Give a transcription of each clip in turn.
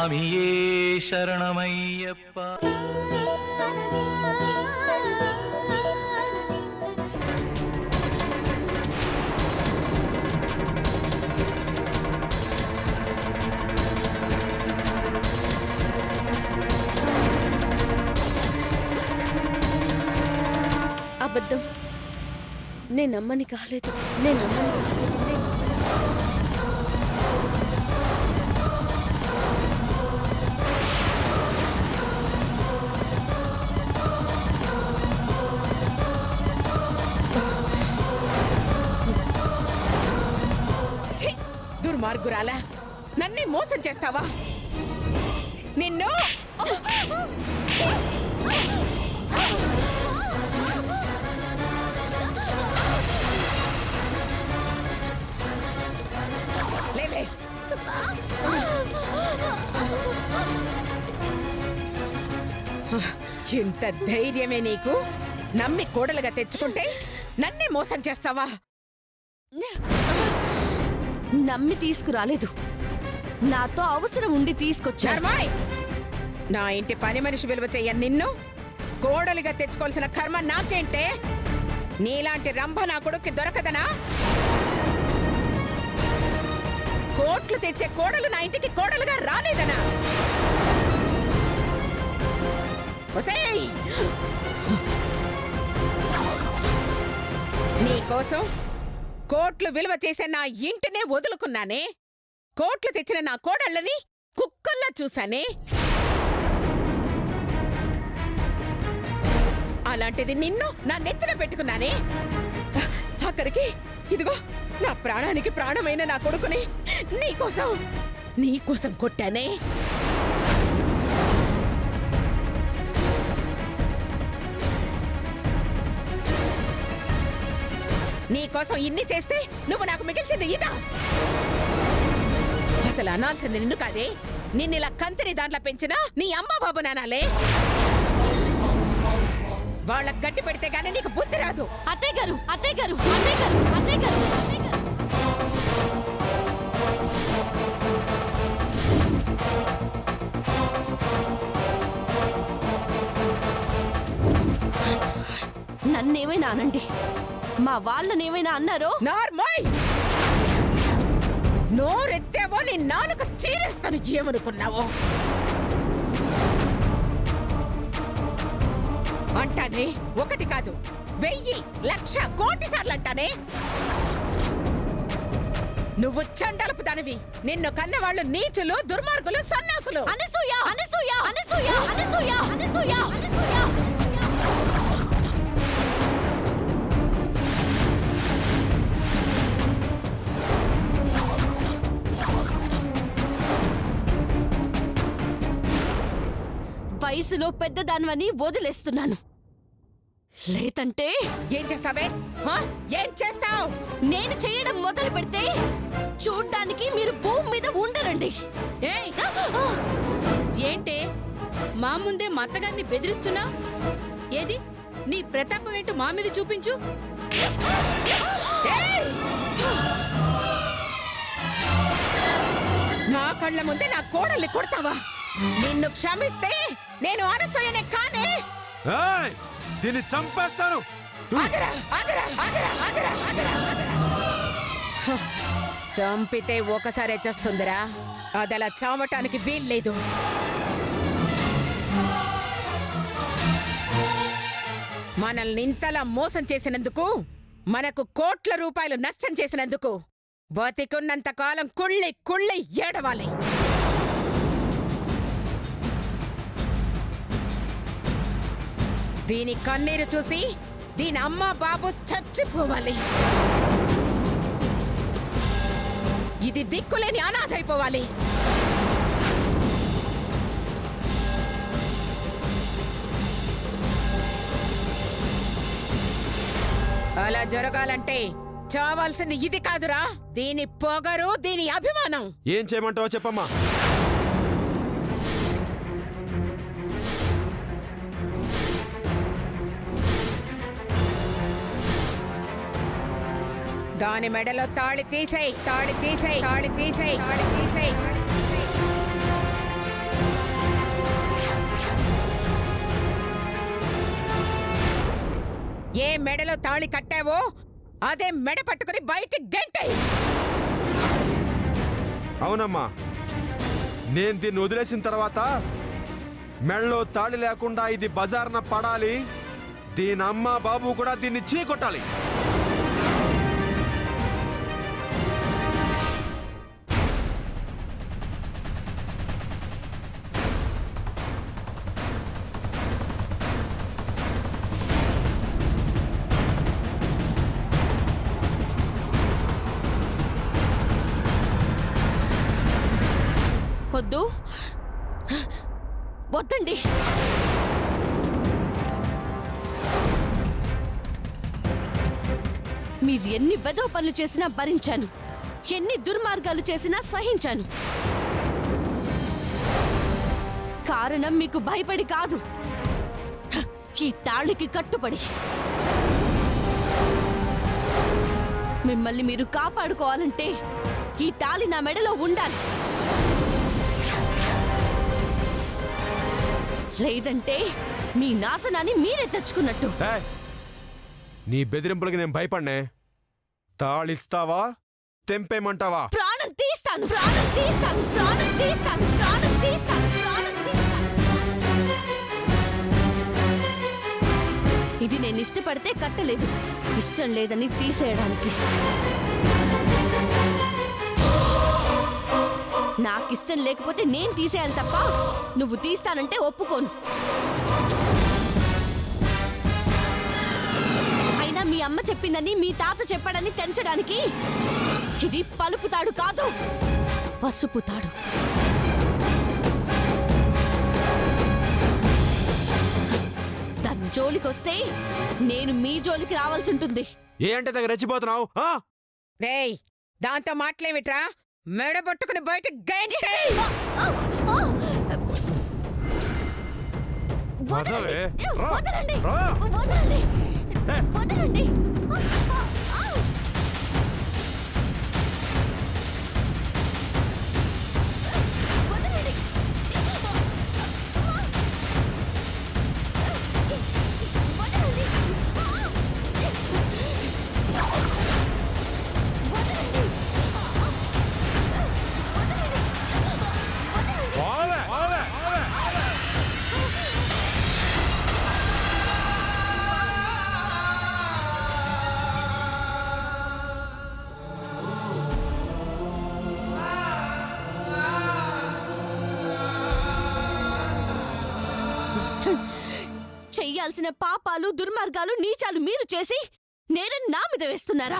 స్వామియే శరణమయ్యప్ప. అబద్ధం. నేను నమ్మని కాలేదు. దుర్మార్గురాలా, నన్నే మోసం చేస్తావా? నిన్ను లేలే. ఇంత ధైర్యమే నీకు? నమ్మి కోడలుగా తెచ్చుకుంటే నన్నే మోసం చేస్తావా? నమ్మి తీసుకురాలేదు, నాతో అవసరం ఉండి తీసుకొచ్చా. నా ఇంటి పని మనిషి విలువ చెయ్య నిన్ను కోడలిగా తెచ్చుకోవాల్సిన కర్మ నాకేంటే? నీలాంటి రంభ నా కొడుక్కి దొరకదనా? కోట్లు తెచ్చే కోడలు నా ఇంటికి కోడలుగా రాలేదనా? ఒసేయ్, నీకోసం కోట్లు విలువ చేసే నా ఇంటినే వదులుకున్నానే. కోట్లు తెచ్చిన నా కోడళ్ళని కుక్కల్లా చూశానే. అలాంటిది నిన్ను నా నెత్తిన పెట్టుకున్నానే. అక్కడికి ఇదిగో నా ప్రాణానికి ప్రాణమైన నా కొడుకుని నీకోసం కొట్టానే. నీకోసం ఇన్ని చేస్తే నువ్వు నాకు మిగిల్చింది ఇదా? అసలు అనాల్సింది నిన్ను కాదే, నిన్నిలా కంతిని దాంట్లో పెంచినా నీ అమ్మ బాబు నానాలే. వాళ్ళకి గట్టి పెడితే గానీ నీకు బుద్ధి రాదు. అత్తయ్య గారు, అత్తయ్య గారు, అత్తయ్య గారు, అత్తయ్య గారు, అత్తయ్య గారు. నన్నేమైనా అనండి, మా వాళ్ళనేమైనా అన్నారో? నార్మల్ నోరెత్తావో నీ నాలుక చీరేస్తాను. ఏమనుకున్నావో అంటానే. ఒకటి కాదు, 1000, 1,00,000, కోటి సార్లు అంటానే. నువ్వు చండలపు దానివి. నిన్ను కన్నవాళ్ళు నీచులు, దుర్మార్గులు, సన్నాసులు. అనసూయ, అనసూయ, అనసూయ, అనసూయ, అనసూయ, అనసూయ. వయసులో పెద్దదానివని వదిలేస్తున్నాను. లేదంటే ఏం చేస్తావే? ఏం చేస్తావు? నేను చేయడం మొదలు పెడితే చూడ్డానికి మీరు భూమి మీద ఉండరండి. ఏంటే మా ముందే మత్తగారిని బెదిరిస్తున్నా? ఏది నీ ప్రతాపం ఏంటో మా మీద చూపించు. నా కళ్ళ ముందే నా కోడల్ని కొడతావా? నిన్ను క్షమిస్తే నేను అనసూయనే కానే. దీన్ని చంపేస్తాను. చంపితే ఒకసారే చేస్తుందిరా, అదలా చావటానికి వీల్లేదు. మనల్ని ఇంతలా మోసం చేసినందుకు, మనకు కోట్ల రూపాయలు నష్టం చేసినందుకు బతికున్నంత కాలం కుళ్ళి కుళ్ళి ఏడవాలి. దీని కన్నీరు చూసి దీని అమ్మ బాబు చచ్చిపోవాలి. ఇది దిక్కులేని అనాథైపోవాలి. అలా జరగాలంటే చావాల్సింది ఇది కాదురా, దీని పొగరు, దీని అభిమానం. ఏం చేయమంటావో చెప్పమ్మా. దాని మెడలో తాళి తీసేయ్, తాళి తీసేయ్, తాళి తీసేయ్, తాళి తీసేయ్. మెడలో తాళి కట్టావో అదే మెడ పట్టుకుని బయటికి గంటేయ్. అవునమ్మా, నేను దీన్ని వదిలేసిన తర్వాత మెళ్ళలో తాళి లేకుండా ఇది బజార్న పడాలి. దీని అమ్మ బాబు కూడా దీన్ని చీకొట్టాలి. వద్దు, వద్దండి. మీరు ఎన్ని వెధవ పనులు చేసినా భరించాను, ఎన్ని దుర్మార్గాలు చేసినా సహించాను. కారణం మీకు భయపడి కాదు, ఈ తాళికి కట్టుబడి. మిమ్మల్ని మీరు కాపాడుకోవాలంటే ఈ తాళి నా మెడలో ఉండాలి. లేదంటే మీ నాశనాన్ని మీరే తెచ్చుకున్నట్టు. ఏయ్, నీ బెదిరింపులకి నేను భయపడ్నే. తాళిస్తావా తెంపేమంటావా? ప్రాణం తీస్తాను, ప్రాణం తీస్తాను, ప్రాణం తీస్తాను, ప్రాణం తీస్తాను, ప్రాణం తీస్తాను. ఇది నేను ఇష్టపడితే కట్టలేదు, ఇష్టం లేదని తీసేయడానికి. నాకిష్టం లేకపోతే నేను తీసేయాలి తప్ప నువ్వు తీస్తానంటే ఒప్పుకోను. అయినా మీ అమ్మ చెప్పిందని మీ తాత చెప్పాడని తెంచడానికి ఇది పలుపు తాడు కాదు, పసుపు తాడు. దాని జోలికొస్తే నేను మీ జోలికి రావాల్సి ఉంటుంది. ఏ అంటే దగ్గర రెచ్చిపోతున్నావు? రేయ్, దాంతో మాట్లేమిట్రా? మెడ పట్టుకుని బయటికి గంటేయ్. వదలవే. రా. వదలండి, రా. వదలండి, వదలండి. వదలండి. వదలండి. పోలే, పోలే, పోలే. చెయ్యాల్సిన పాపాలు, దుర్మార్గాలు, నీచాలు మీరు చేసి నేరం నా మీద వేస్తున్నారా?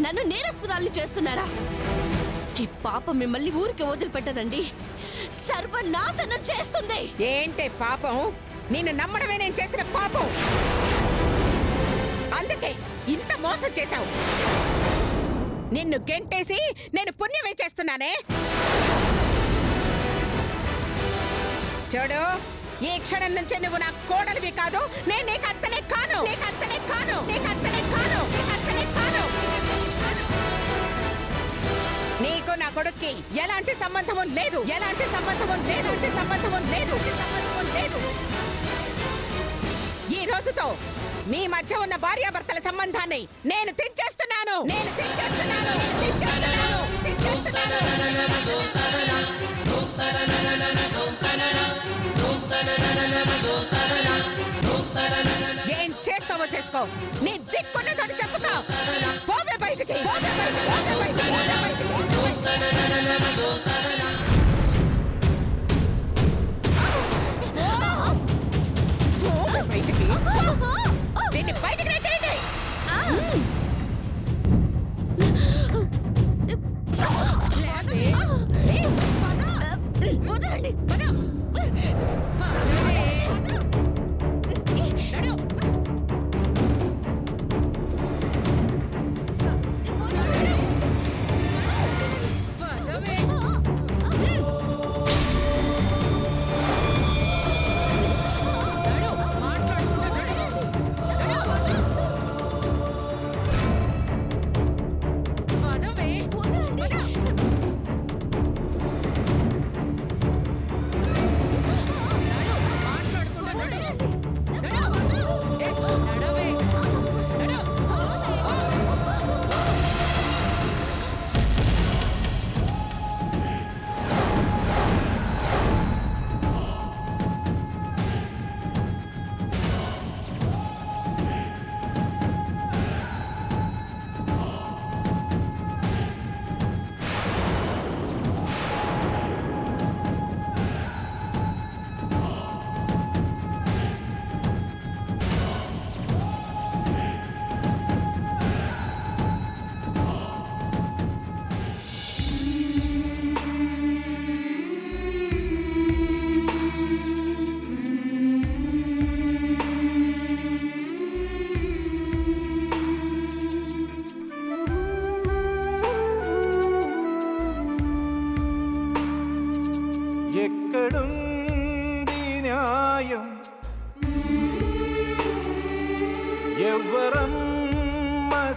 నన్ను నేరస్తురాల్ని చేస్తున్నారా? ఈ పాపం మిమ్మల్ని ఊరికి వదిలిపెట్టదండి, సర్వనాశనం చేస్తుంది. ఏంటే పాపం? నిన్ను నమ్మడమే నేను చేసిన పాపం. అందుకే ఇంత మోసం చేశావు. నిన్ను గెంటేసి నేను పుణ్యమే చేస్తున్నానే. చూడు, ఈ క్షణం నుంచి నువ్వు నా కోడలివి కాదు, నేను నీకు అత్తనే కాను, నీకు అత్తనే కాను, నీకు అత్తనే కాను, నీకు అత్తనే కాను. నీకు నా కొడుక్కి ఎలాంటి సంబంధము లేదు, ఎలాంటి సంబంధము లేదు, ఎలాంటి సంబంధము లేదు, సంబంధము లేదు. ఈ రోజుతో మీ మధ్య ఉన్న భార్యాభర్తల సంబంధాన్ని నేను తెంచేస్తున్నాను, నేను తెంచేస్తున్నాను, తెంచేస్తున్నాను, తెంచేస్తున్నాను. ఏం చేస్తావో చేసుకో, నీ దిక్కున్న చోటు చెప్పుకో. పోవే బయటికి, పోవే బయటికి, పోవే బయటికి, పోవే బయటికి, పోవే బయటికి. దీన్ని బయటికి నెట్టేయండి. వదలండి.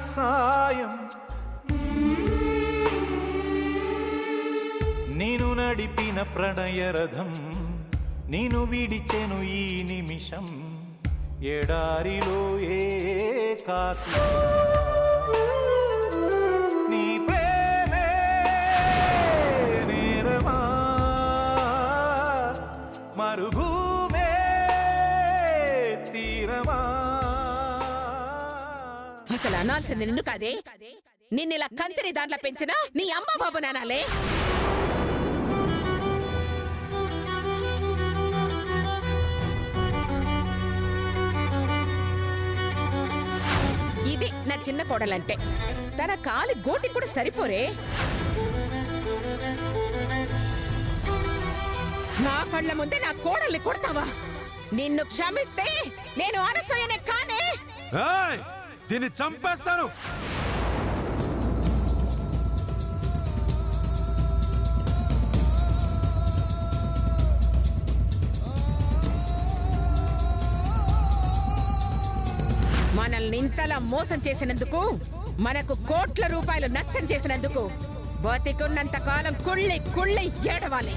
సాయం నేను నడిపిన ప్రణయరథం నేను విడిచెను ఈ నిమిషం ఎడారిలో ఏకాకి నీ ప్రేమే నేరమా మరుభూమే తీరమా. అసలు అనాల్సింది నిన్ను కాదే, నిన్నిలా కంతిని దాంట్లో పెంచినా నీ అమ్మ బాబు నానాలే. ఇది నా చిన్న కోడలంటే. తన కాలి గోటికి కూడా సరిపోరే. నా కళ్ళ ముందే నా కోడల్ని కొడతావా? నిన్ను క్షమిస్తే నేను అనసూయనే కానే. ఏయ్! దీన్ని చంపేస్తాను. మనల్ని ఇంతలా మోసం చేసినందుకు, మనకు కోట్ల రూపాయలు నష్టం చేసినందుకు బతికున్నంత కాలం కుళ్ళి కుళ్ళి ఏడవాలి.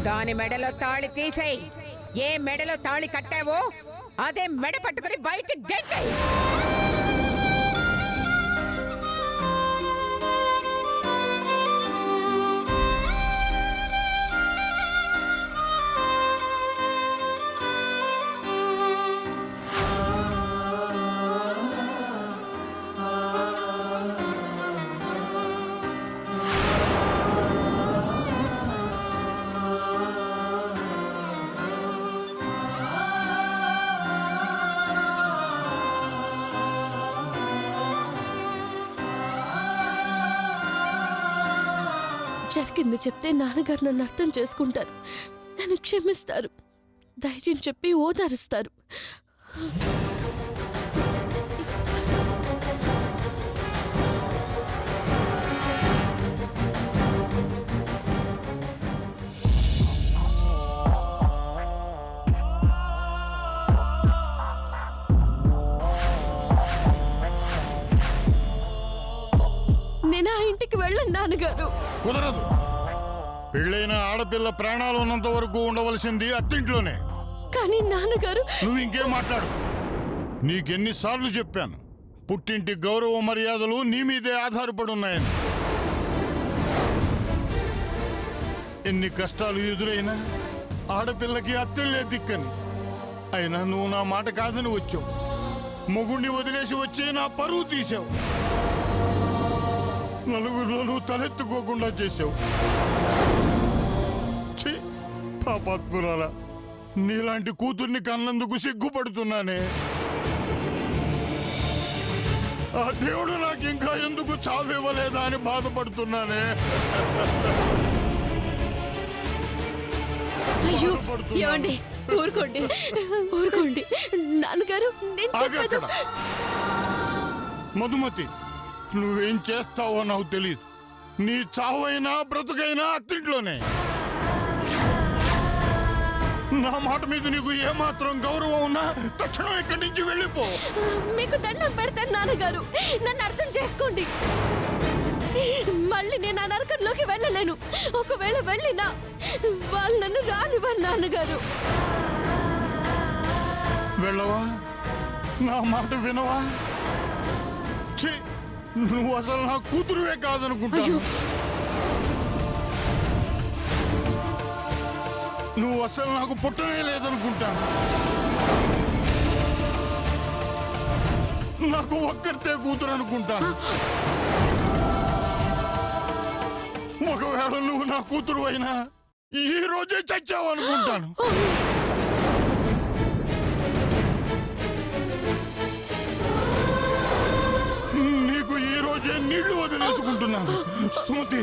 దాని మెడలో తాళి తీసేయ్. ఏ మెడలో తాళి కట్టావో అదే మెడ పట్టుకుని బయటికి గెంటేయ్. జరిగింది చెప్తే నాన్నగారు నన్ను అర్థం చేసుకుంటారు, నన్ను క్షమిస్తారు, ధైర్యం చెప్పి ఓదారుస్తారు. నేను ఆ ఇంటికి వెళ్ళను నాన్నగారు. కుదరదు. పెళ్ళైన ఆడపిల్ల ప్రాణాలు ఉన్నంత వరకు ఉండవలసింది అత్తింట్లోనే. కానీ నాన్నగారు, నువ్వు ఇంకేం మాట్లాడు. నీకెన్నిసార్లు చెప్పాను, పుట్టింటి గౌరవ మర్యాదలు నీ మీదే ఆధారపడి ఉన్నాయని. ఎన్ని కష్టాలు ఎదురైనా ఆడపిల్లకి అత్తిళ్ళే దిక్కని. అయినా నువ్వు నా మాట కాదని వచ్చావు. మొగుణ్ణి వదిలేసి వచ్చి నా పరువు తీసావు. నలుగురిలోనూ తలెత్తుకోకుండా చేసావు. ఛీ, పాపాత్మురాలా, నీలాంటి కూతుర్ని కన్నందుకు సిగ్గుపడుతున్నానే. ఆ దేవుడు నాకు ఇంకా ఎందుకు చావివ్వలేదా అని బాధపడుతున్నానే. అయ్యో ఏమండి, ఊరుకోండి ఊరుకోండి. నాన్నగారు నేను చెప్పేది. మధుమతి, నువ్వేం చేస్తావో నాకు తెలియదు. నీ చావైనా బ్రతుకైనా అత్తింట్లోనే. నా మాట మీద నీకు ఏమాత్రం గౌరవం ఉన్నా తక్షణం ఇక్కడి నుంచి వెళ్ళిపో. మీకు దండం పెడతాను నాన్నగారు, నన్ను అర్థం చేసుకోండి. మళ్ళీ నేను ఆ నరకంలోకి వెళ్ళలేను. ఒకవేళ వెళ్ళినా వాళ్ళు నన్ను రానివ్వరు నాన్నగారు. వెళ్ళవా? నా మాట వినవా? ఛీ, నువ్వు అసలు నా కూతురువే కాదనుకుంటాను. నువ్వు అసలు నాకు పుట్టనే లేదనుకుంటాను. నాకు ఒక్కరితే కూతురు అనుకుంటాను. ఒకవేళ నువ్వు నా కూతురు అయినా ఈ రోజే చచ్చావు అనుకుంటాను. నీకు ఈ రోజే నీళ్లు వదిలేసుకుంటున్నాను. సుమతి,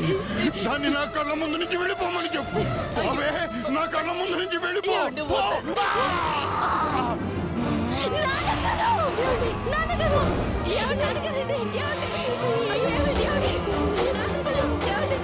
దాన్ని నా కళ్ళ ముందు నుంచి వెళ్ళిపోమని చెప్పు. అవే నా కళ్ళ ముందు నుంచి వెళ్ళిపో. నాన్నగారు ఏమండి, అడగండి, ఏమండి? అయ్యో, ఏమండి, ఏమండి? నాన్నగారు, ఏమండి?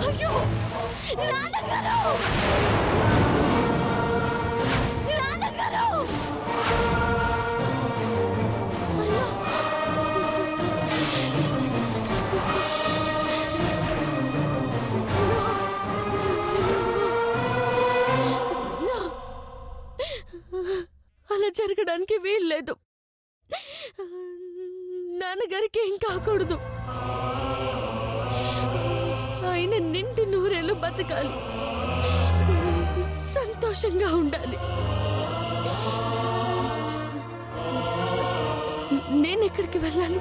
అయ్యో నాన్నగారు నాన్నగారు అలా జరగడానికి వీల్లేదు. నాన్నగారికి ఏం కాకూడదు. ఆయన నింటి నూరేళ్ళు బతకాలి, సంతోషంగా ఉండాలి. నేను ఎక్కడికి వెళ్ళాలి?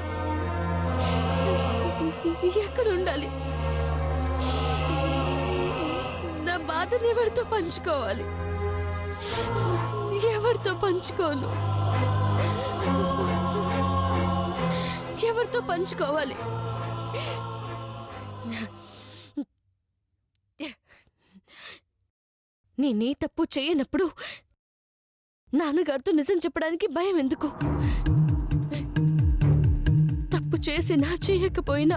ఎక్కడ ఉండాలి? నా బాధను ఎవరితో పంచుకోవాలి? ఎవరితో పంచుకోను? ఎవరితో పంచుకోవాలి? నేనే తప్పు చేయనప్పుడు నాన్నగారితో నిజం చెప్పడానికి భయం ఎందుకు? తప్పు చేసినా చేయకపోయినా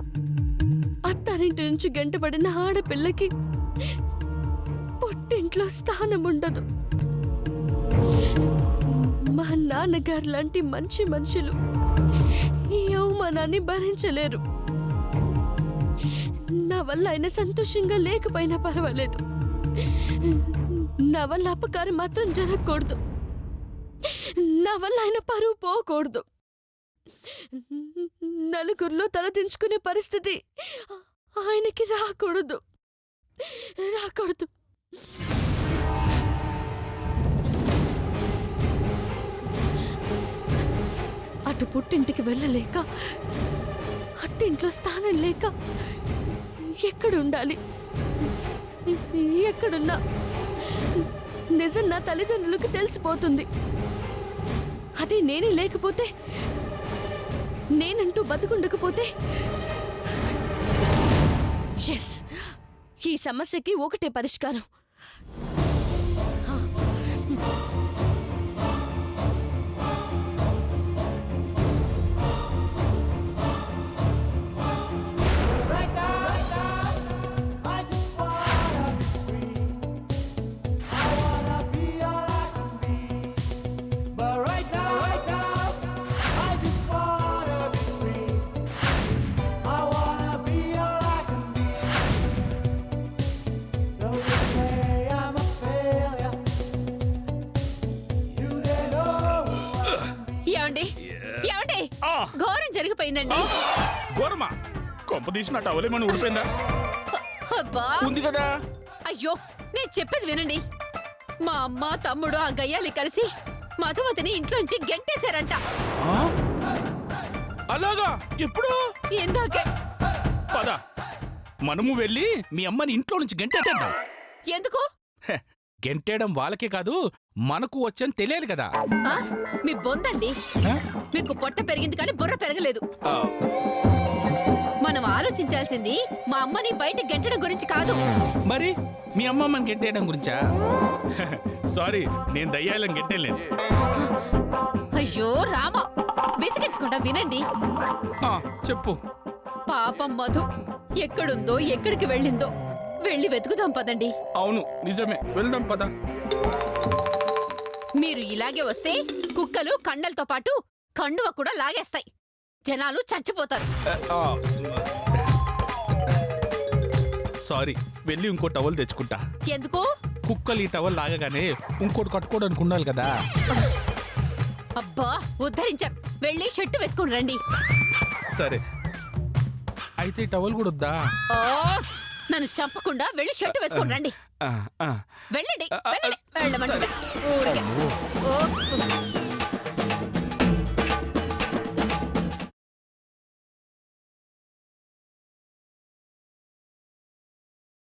అత్తారింటి నుంచి గంటపడిన ఆడపిల్లకి పుట్టింట్లో స్థానం ఉండదు. మా నాన్నగారు లాంటి మంచి మనుషులు ఈ అవమానాన్ని భరించలేరు. నా వల్ల ఆయన సంతోషంగా లేకపోయినా పర్వాలేదు, నా వల్ల అపకారం మాత్రం జరగకూడదు. నా వల్ల ఆయన పరువు పోకూడదు. నలుగురిలో తలదించుకునే పరిస్థితి ఆయనకి రాకూడదు. అటు పుట్టింటికి వెళ్ళలేక, అత్తింట్లో స్థానం లేక ఎక్కడుండాలి? ఎక్కడున్నా నిజం నా తల్లిదండ్రులకు తెలిసిపోతుంది. అది నేనే లేకపోతే, నేనంటూ బతుకుండకపోతే, ఎస్, ఈ సమస్యకి ఒకటే పరిష్కారం. ఘోరం జరిగిపోయిందండి. ఘోరమా? కొంప తీసిన టవలేమని ఊడిపోయిందా? ఉంది కదా. అయ్యో, నేను చెప్పేది వినండి. మా అమ్మ తమ్ముడు ఆ గయ్యాలి కలిసి మధుమతిని ఇంట్లోంచి గెంటేశారంట. అలాగా? ఎప్పుడు? ఇందాకే. పద, మనము వెళ్ళి మీ అమ్మని ఇంట్లో నుంచి గెంటేద్దాం. ఎందుకు? గెంటేయడం వాళ్ళకే కాదు, మనకు వచ్చని తెలియదు కదా. మీ బొందండి, మీకు పొట్ట పెరిగింది కానీ బుర్ర పెరగలేదు. మనం ఆలోచించాల్సింది మా అమ్మని బయట గెంటడం గురించి కాదు. మరి మీ అమ్మమ్మని గెంటేయడం గురించా? సారీ, నేను దయ్యాలను గెంటేయలేదు. అయ్యో రామా, విసిగించకుండా వినండి. చెప్పు. పాపం మధు ఎక్కడుందో, ఎక్కడికి వెళ్ళిందో వెళ్ళి వెతుకుదాం పదండి. అవును, నిజమే, వెళ్దాం పద. మీరు ఇలాగే వస్తే కుక్కలు కండలతో పాటు కండువ కూడా లాగేస్తాయి. జనాలు చచ్చిపోతారు. సారీ, వెళ్ళి ఇంకో టవల్ తెచ్చుకుంటా. ఎందుకు? కుక్కలు ఈ టవల్ లాగగానే ఇంకోటి కట్టుకోవడానికి ఉండాలి కదా. అబ్బా, ఉద్ధరించారు. వెళ్ళి షర్టు వేసుకుని రండి. సరే, అయితే ఈ టవల్ కూడా వద్దా? నన్ను చంపకుండా వెళ్ళి షర్టు వేసుకుని రండి. వెళ్ళండి, వెళ్ళండి, వెళ్ళమంటే ఊరికే.